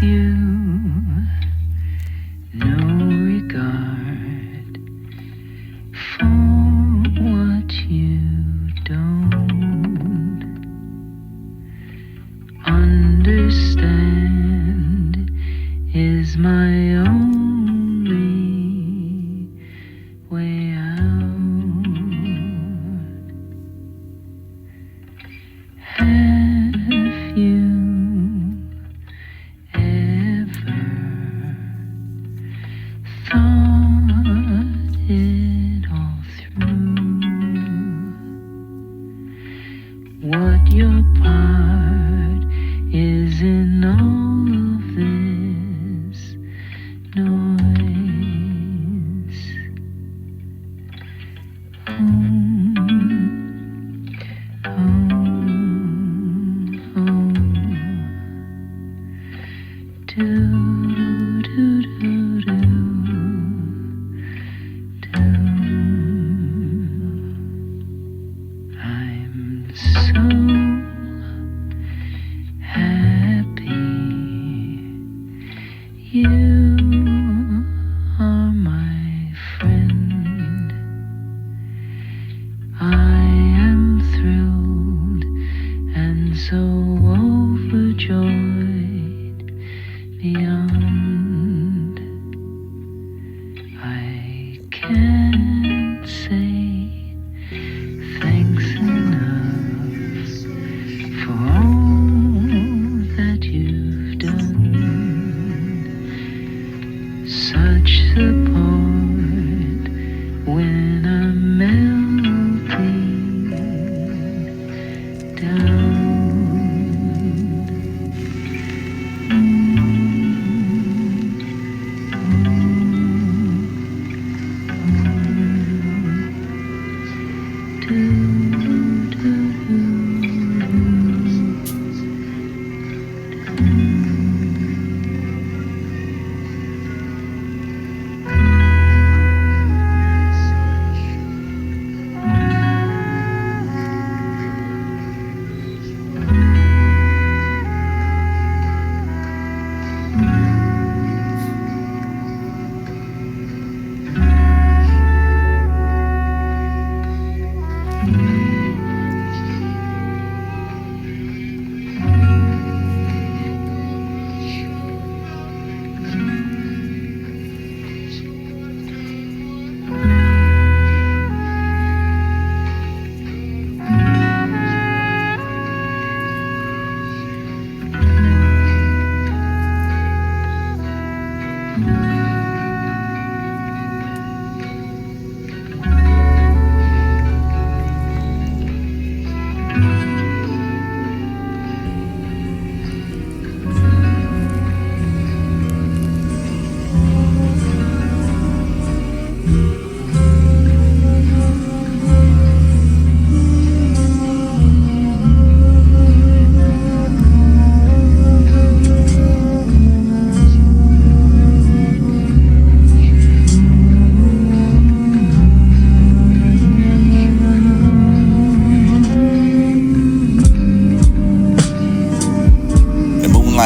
you no regard for what you don't understand is my only way out. Have you ever thought it all through? What your part is in all of this noise? Do, do, do, do, do. I'm so happy you are my friend. I am thrilled and so overjoyed beyond. I can't say thanks enough for all that you've done. Such support when I'm melting down.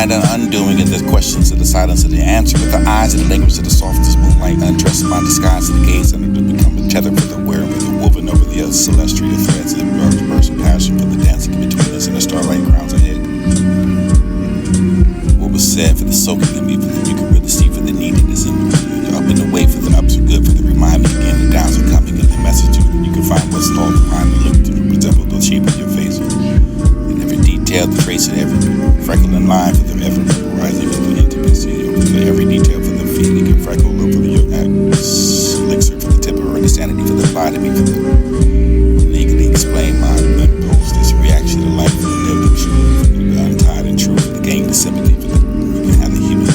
The undoing of the questions to the silence of the answer, with the eyes and the language of the softest moonlight, undressed my disguise to the gaze under to become a tether for the wearing, with the woven over the other celestial threads of burst of passion for the dancing between us and the starlight crowns ahead. What was said for the soaking in me, for the you could really see for the neediness in the up and away, for the ups are good, for the remind me again the downs are coming, and the message that you can find what's stalled behind the look to resemble the shape of your face. Detail, the trace of every freckle in line for the ever rising of the intimacy, for every detail for the feeling and freckle over your elixir for the temper and the sanity for the fly to me, for the legally explain my impulse, this reaction to life for the lived and true, for the untied and true, for the gain the sympathy, for the we can have the human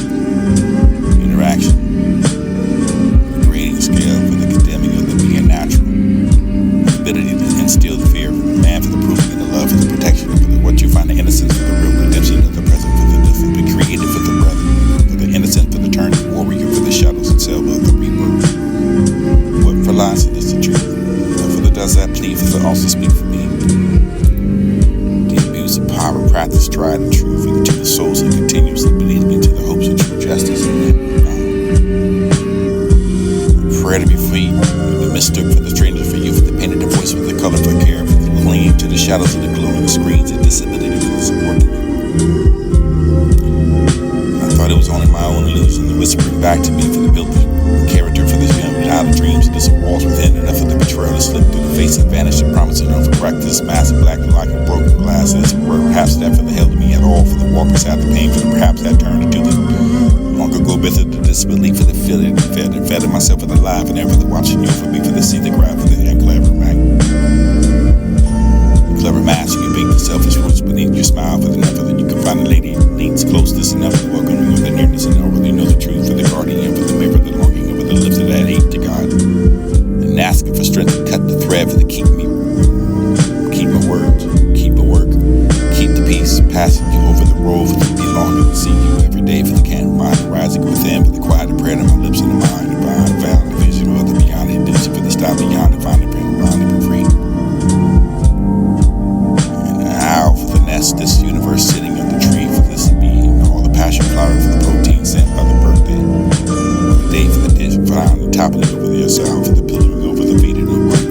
interaction, the grading scale for the condemning of the being natural, the ability to instill the fear for the man, for the proof and the love, for the protection, for the what you find the innocence for the real redemption of the present, for the different, the created for the brother, for the innocent, for the turning warrior, for the shuttles and sail of the rebirth. What for lies is the truth, but for the does that plead, for the also speak for me. The abuse of power, practice, tried and true, for the to the souls that continuously bleeding into the hope justice and prayer to be free, the mistook for the stranger, for youth, the painted the voice for the color, for care, for the clinging to the shadows of the glowing screens, and disability for the support. I thought it was only my own illusion, the whispering back to me for the building character, for the childhood dreams, and the walls within, enough of the betrayal to slip through the face and vanish, the promise enough for crack this massive black like a broken glass, and perhaps that for the hell of me at all, for the walk beside the pain, for the perhaps that turned to do the long ago method, the disbelief, for the feeling, fed myself with the life, and ever the watching you for me, for the see the graph, for the clever clever mask, you bake the selfish roots beneath your smile, for the never that you can find a lady needs closeness enough to welcome you with the nearness and overly know the truth, for the guardian, for the mirror, the longing over the lips of that hate to God, and asking for strength to cut the thread, for the keep my words, keep my work, keep the peace, passing you over the road, for the belonging to see you every day, for the can't mind rising within, for the quiet prayer to my lips and the mind, the bond, the vow, the vision of the beyond, the illusion, for the stop beyond, the find the pain, around and be free. This universe sitting on the tree, for this being all the passion flower, for the protein sent by the birthday, for the day, for the dish found and toppling over the yourself, for the pillaring over the feet of the work,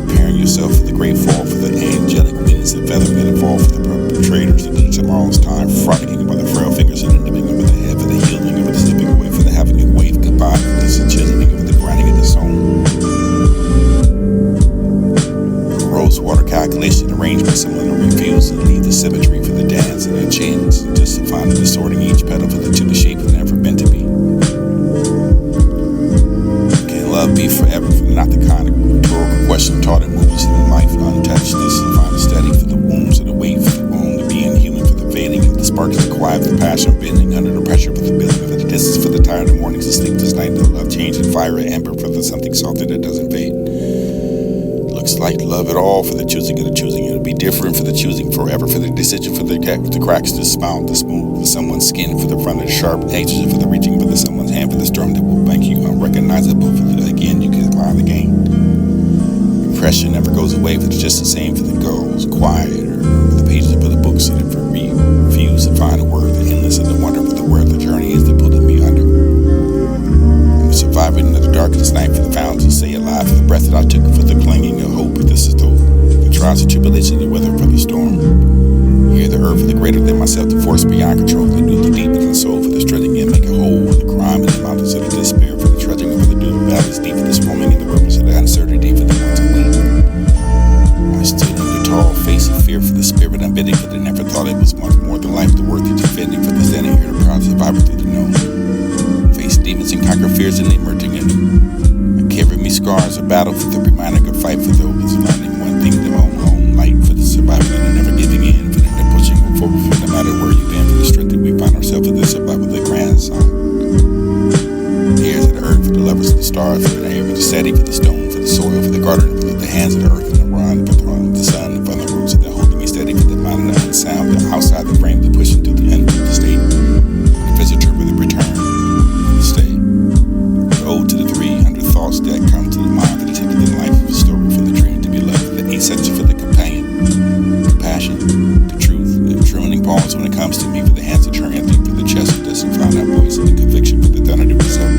preparing yourself for the great fall, for the angelic winds that feathering and fall, for the perpetrators of tomorrow's time, frolicking by the frail fingers and the nipping over the head, for the healing over the slipping away, for the having a wave goodbye, for the chiseling over the grinding of the song. Rosewater calculation arranged by someone who refused to leave the symmetry for the dance and the chins, just to find the distorting each petal for the to the shape it never meant to be. Can love be forever? For not the kind of rhetorical question taught in movies and in life, untouched. This is find a steady for the wounds and the weight for the wound, the being human for the fading of the sparks, the quiet for the passion, bending under the pressure for the building for the distance for the tired of mornings, the sleepless night, the love change and fire and ember for the something softer that doesn't fade. Looks like love at all for the choosing of the choosing. It'll be different for the choosing forever, for the decision, for the cracks, the smile, the smooth, for someone's skin, for the front of the sharp edges, for the reaching, for the someone's hand, for the storm that will make you unrecognizable, for the again you can find the game. Impression never goes away, for it's just the same for the goals, quieter, for the pages of the books that have refused to find a word, the endless and the wonder for the word the journey is that pulling me under. Surviving in the darkest night, for the fountains to stay alive, for the breath that I took, for the clinging of hope, for this is the trials and tribulation, the weather for the storm. Hear the earth for the greater than myself, the force beyond control, the new, the deep in the soul, for the stretching and make a hole, for the crime in the mountains of the despair, for the trudging over the new valleys deep, for the swarming in the rivers of the uncertainty, for the ones who wait. I stood in the tall face of fear, for the spirit unbending, for they never thought it was much more than life, the worth it's defending, for the standing here, the proud survivor through the known. Demons and conquer fears and emerging anew. And carry me scars of battle for the reminder of fight for those finding one thing, their own light, for the surviving and never giving in, for the pushing forward for no matter where you've been, for the strength that we find ourselves in the survival of the grandson. Heirs of the earth, for the lovers of the stars, for the air, for the steady, for the stone, for the soil, for the garden, for the hands of the earth and the run, for the throne of the sun, for the roots that holding me steady, for the mind and the unsound, the outside the frame, the pushing through the end of the state, the visitor with the return. Stay. Ode to the 300 thoughts that come to the mind for the ticket in life, for the story, for the dream to be loved, for the 8 section, for the companion, compassion, the truth, the droning pause when it comes to me, for the hands that turn empty, for the chest that doesn't find that voice, and the conviction for the thunder to result.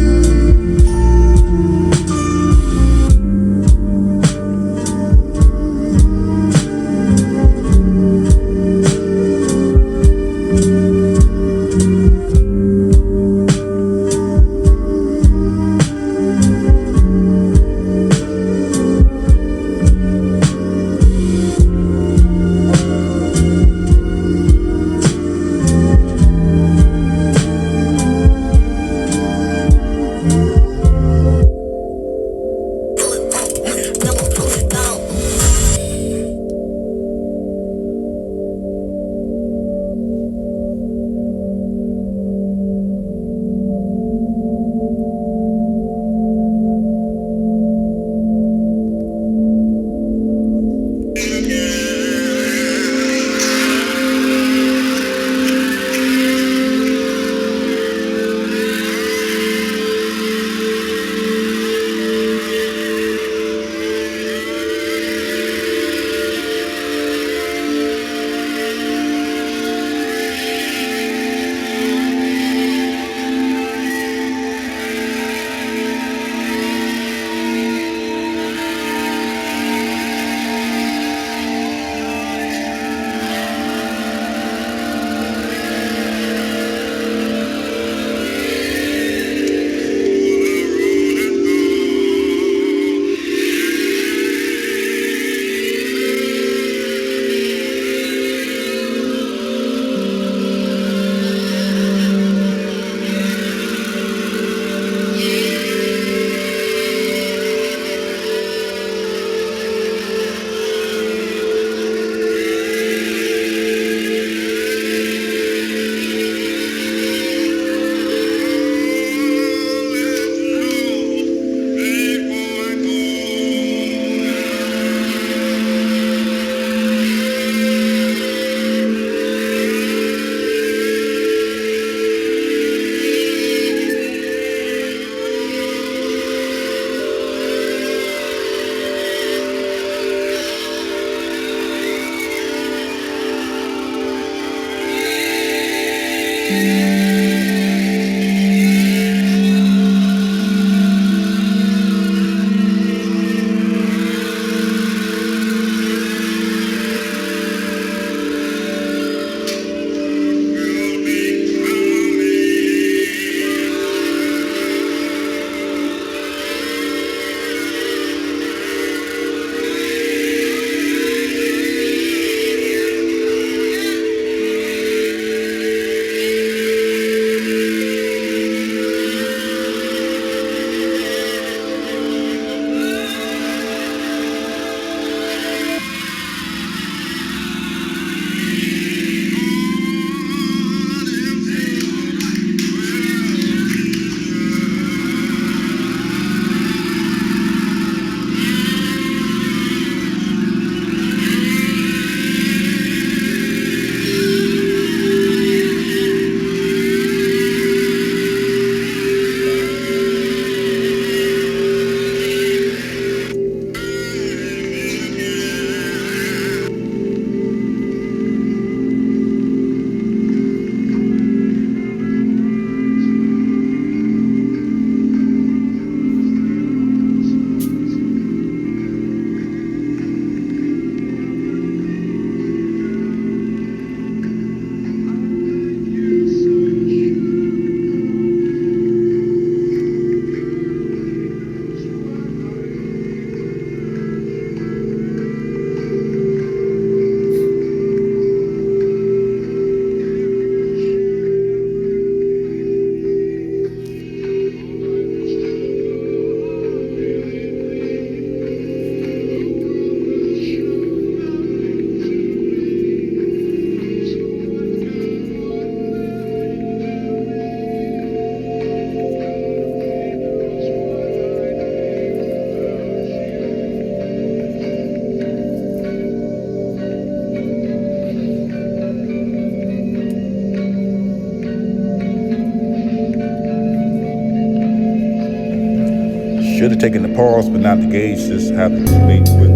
taking the pause but not the gauge, just having to wait with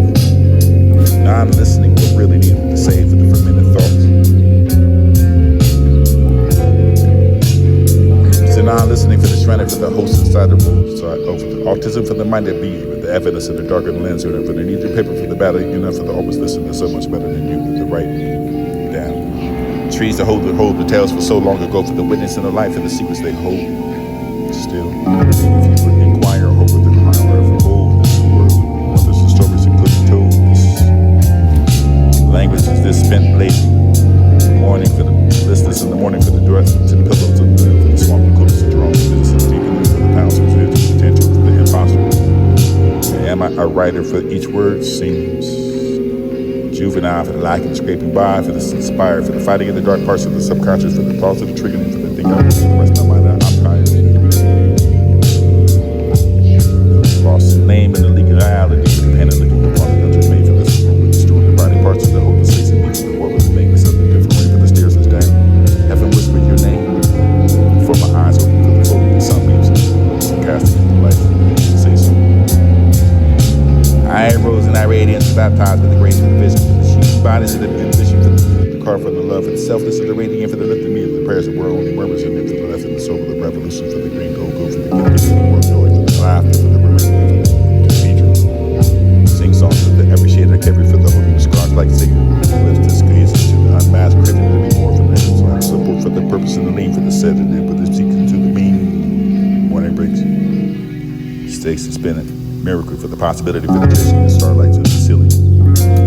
non-listening what really needed to say for the fermented thoughts. So non-listening for the stranded for the host inside the room. So over the autism for the mind that be with the evidence of the darker lens, or for the need to paper for the battle, you know, for the always listen to so much better than you, the right down. Trees that hold the tales for so long ago, for the witness in the life and the secrets they hold. Still, if you would inquire over the power of old, this world, wonders and stories and good told. This language is this spent late morning for the listeners in the morning for the dress to the pillows of for the swamp and coolest of drums, business deep in for the pounds of potential for the impossible. Am I a writer for each word seems juvenile for the lacking, scraping by, for the inspired, for the fighting in the dark parts of the subconscious, for the thoughts of the triggering, for the thing I was for the rest of my mind. I'm tired. Lost in name and the legality, for the pen and looking upon the country made for this moment, destroying the body parts of the whole, the space and deep of the world with the nameless of the different way for the stairs is down. Heaven whispered your name before my eyes open for the floating sunbeams and casting into life. Say so. I rose and I radiance, baptized with the grace of the vision, for the sheep bodies of the ambition, for the car for the love, for the selfless of the radiant, for the lift of me, for the prayers that were only murmurs and for the left and the soul of the revolution, for the green gold, for the gift of the world joy, for the laughter, for the remaining, for the cathedral. Sing songs of the every shade of every for the holy scribe like Satan, lift his gaze to the unmasked, craving to be more from the heavens, line support for the purpose and the name for the sedative, but the seeking to the mean morning breaks. Stakes and spinning. Miracle for the possibility for the chasing the starlight to the ceiling.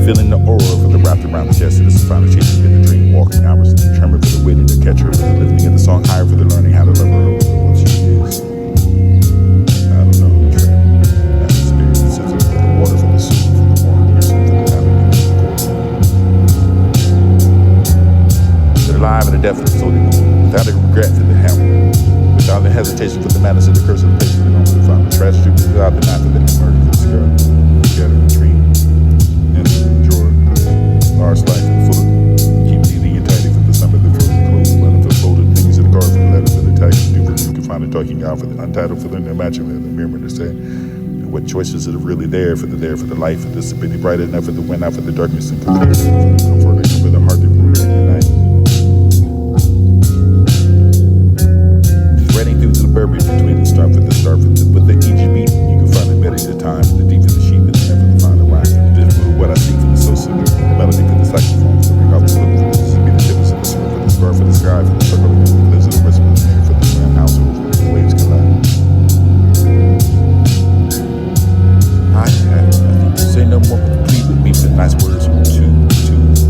Feeling the aura for the wrapped around the chest. This is final chasing in the dream. Walking hours in the tremor for the waiting to catch her. For the lifting of the song higher for the learning how to love her. What she is. I don't know. That's the spirit. The sense for the water for the soup. For the warm mission for the having in the court. For the live and the death of the soul. Without a regret for the hammer. Without the hesitation for the madness of the curse of the place of the moment to find the tragedy without the knife of the murder for the scar. Together, dream, and enjoy. Large life and full of keep leading and tidy for the summer, the frozen clothes, letting for folded things in the garden for the letters of the tag, do for you can find it talking out for the untitled for the imaginary, the mirror to say. And what choices are really there for the life, for the disability bright enough for the wind out for the darkness and complete for the comfort for the heart that will reunite. Buried between the start for the with the each beat, you can find the better the time, the deep for the sheep, and the never to find the rhyme for the different what I see for the soul singer, the melody for the saxophone, for the ring off the look for the be the difference of the sword for the scar for the sky, for the circle of the lives of the rest of the man for the grand household, for the waves collide. I think to say no more, but plead with me for the nice words to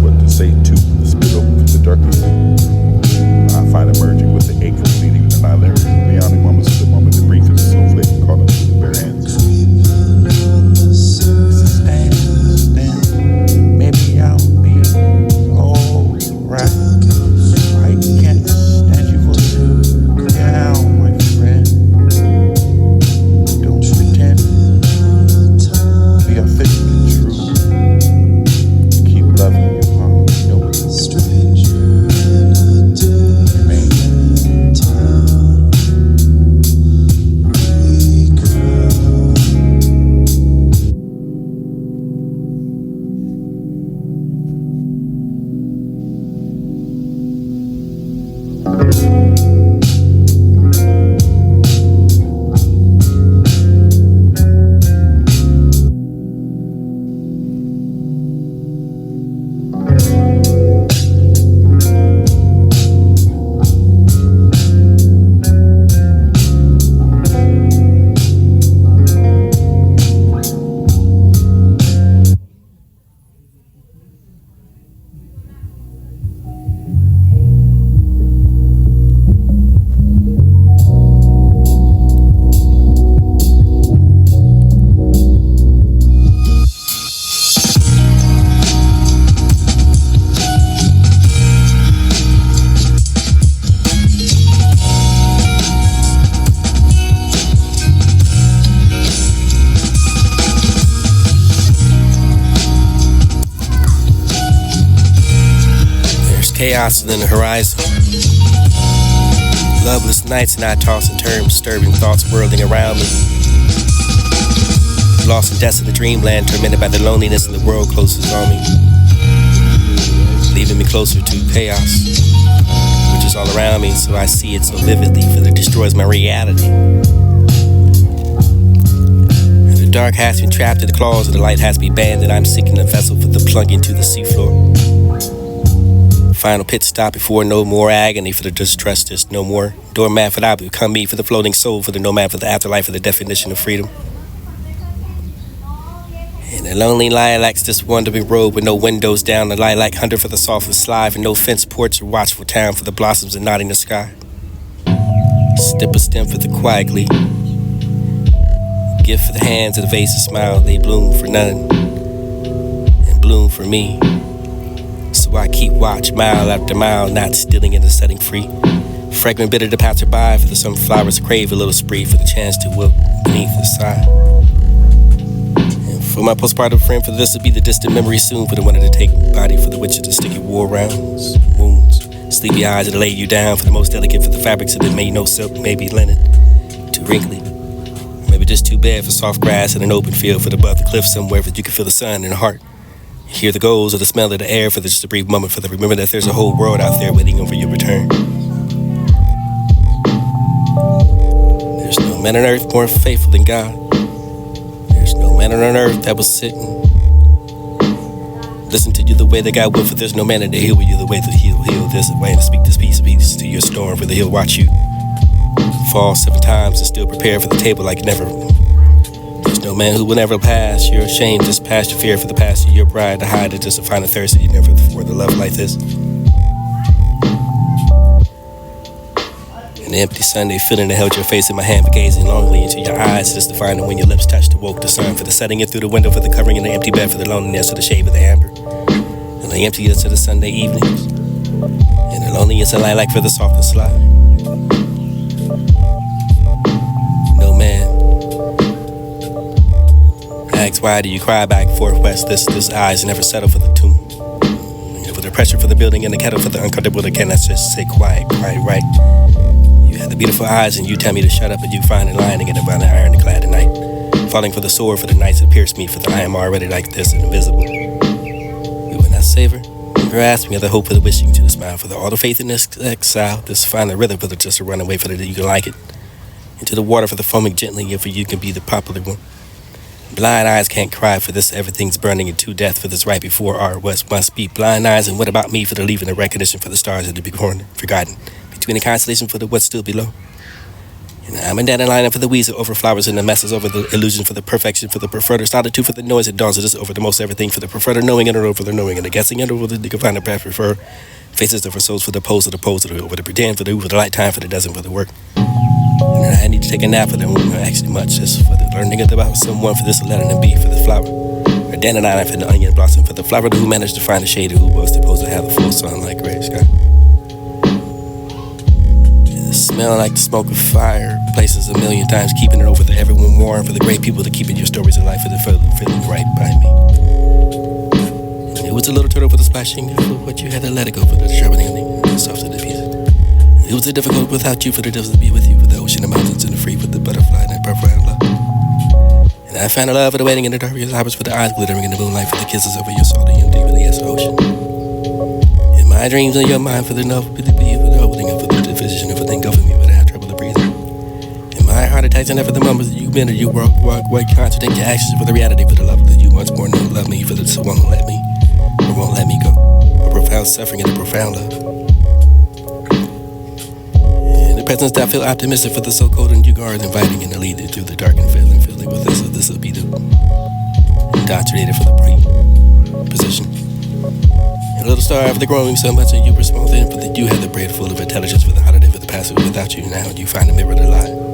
what to say to the spit open for the darkness. I find emerging with the ache for bleeding and I learn beyond the moments of the moment to breathe for the snowflake and call into the bare hands. This is stand, maybe I'll be alright. I can't stand you for down, my friend. Don't pretend, be authentic and true. Keep loving you, huh? You know what it's chaos within the horizon. Loveless nights and I toss and turn, disturbing thoughts whirling around me. Lost in desolate dreamland, tormented by the loneliness and the world closest on me, leaving me closer to chaos, which is all around me, so I see it so vividly, for it destroys my reality. And the dark has me trapped in the claws, and the light has me banned, and I'm seeking a vessel for the plunging to the seafloor. Final pit stop before no more agony, for the distrust, there's no more doormat, for I become me, for the floating soul, for the nomad, for the afterlife, for the definition of freedom. And the lonely lilacs, this wandering road with no windows down, the lilac hunter for the softest slide, and no fence porch or watchful town for the blossoms and nodding the sky. Step a stem for the quiet glee, gift for the hands of the vase of smile, they bloom for none and bloom for me. So I keep watch mile after mile, not stealing and setting free. Fragrant bitter to passer by, for the sunflowers crave a little spree, for the chance to wilt beneath the side. And for my postpartum friend, for this to be the distant memory soon, for the one to take body, for the witch of the sticky war rounds, wounds, sleepy eyes that lay you down, for the most delicate, for the fabrics that made no silk, maybe linen, too wrinkly. Maybe just too bad for soft grass in an open field, for the above the cliff somewhere, for you can feel the sun in the heart. Hear the goals of the smell of the air, for just a brief moment, for the remember that there's a whole world out there waiting for your return. There's no man on earth more faithful than God. There's no man on earth that will sit and listen to you the way that God will, for there's no man in the hill with you the way that he'll heal this way, and speak this peace of peace to your storm, for the he'll watch you fall 7 times and still prepare for the table like never. There's no man who will never pass your shame, just past your fear, for the past of your pride, to hide it just to find a thirst that you never before the love like this. An empty Sunday feeling that held your face in my hand, for gazing longingly into your eyes, just to find it when your lips touched to woke the sun, for the setting it through the window, for the covering in the empty bed, for the loneliness of the shade of the amber, and the emptiness of the Sunday evenings, and the loneliness of lilac for the softest slide. No man asks, why do you cry back forth west? This eyes never settle for the tomb. For the pressure for the building and the kettle for the uncomfortable that cannot just say quiet, right. You had the beautiful eyes and you tell me to shut up, and you find it lying again around the iron clad at night. Falling for the sword for the nights that pierced me, for the I am already like this and invisible. You will not savor, grasp me of the hope for the wishing to the smile, for the all the faith in this exile, this find the rhythm for the just to run away, for the you can like it. Into the water for the foaming gently, and for you can be the popular one. Blind eyes can't cry, for this everything's burning into death, for this right before our west must be. Blind eyes, and what about me, for the leaving the recognition for the stars that to be forgotten, between the constellation for the what's still below. And I'm in that line for the weeds over flowers and the messes over the illusion, for the perfection, for the preferred solitude, for the noise that dawns this over the most everything, for the preferred knowing and over the knowing, and the guessing and over the find the path prefer. Faces over souls, for the pose of the pose, over the pretend, for the light time, for the dozen, for the work. And then I need to take a nap for them, actually much, just for the learning about someone, for this letting them be, for the flower. Or dandelion for the onion blossom, for the flower who managed to find the shade who was supposed to have the full sun like gray sky. The smell like the smoke of fire, places a million times, keeping it over to everyone warm, for the great people that keeping your stories alive, for the feeling right by me. And it was a little turtle for the splashing, for what you had to let it go, for the sharpening and the soft of the pieces. It was difficult without you, for the devils to be with you, for the ocean, the mountains, and the free, for the butterfly and the profound love. And I found a love for the waiting in the dark, hours for the eyes glittering in the moonlight, for the kisses over your salty and deep, really as the ocean. In my dreams in your mind, for the love, for the beauty, for the opening, and for the division, and for the engulfing me, but I have trouble to breathe. In my heart attacks, and never the moments that you've been, or you walk, contradict your actions, for the reality, for the love that you once more knew, love me, for the one won't let me, or won't let me go. A profound suffering and a profound love. Presence that feel optimistic, for the so cold and you guard inviting and to lead it through the dark and feeling with this. So this will be the indoctrinated for the position. And a little star after growing so much, and you were small then, for that you had the braid full of intelligence, for the holiday for the passive without you. Now you find a mirror to lie.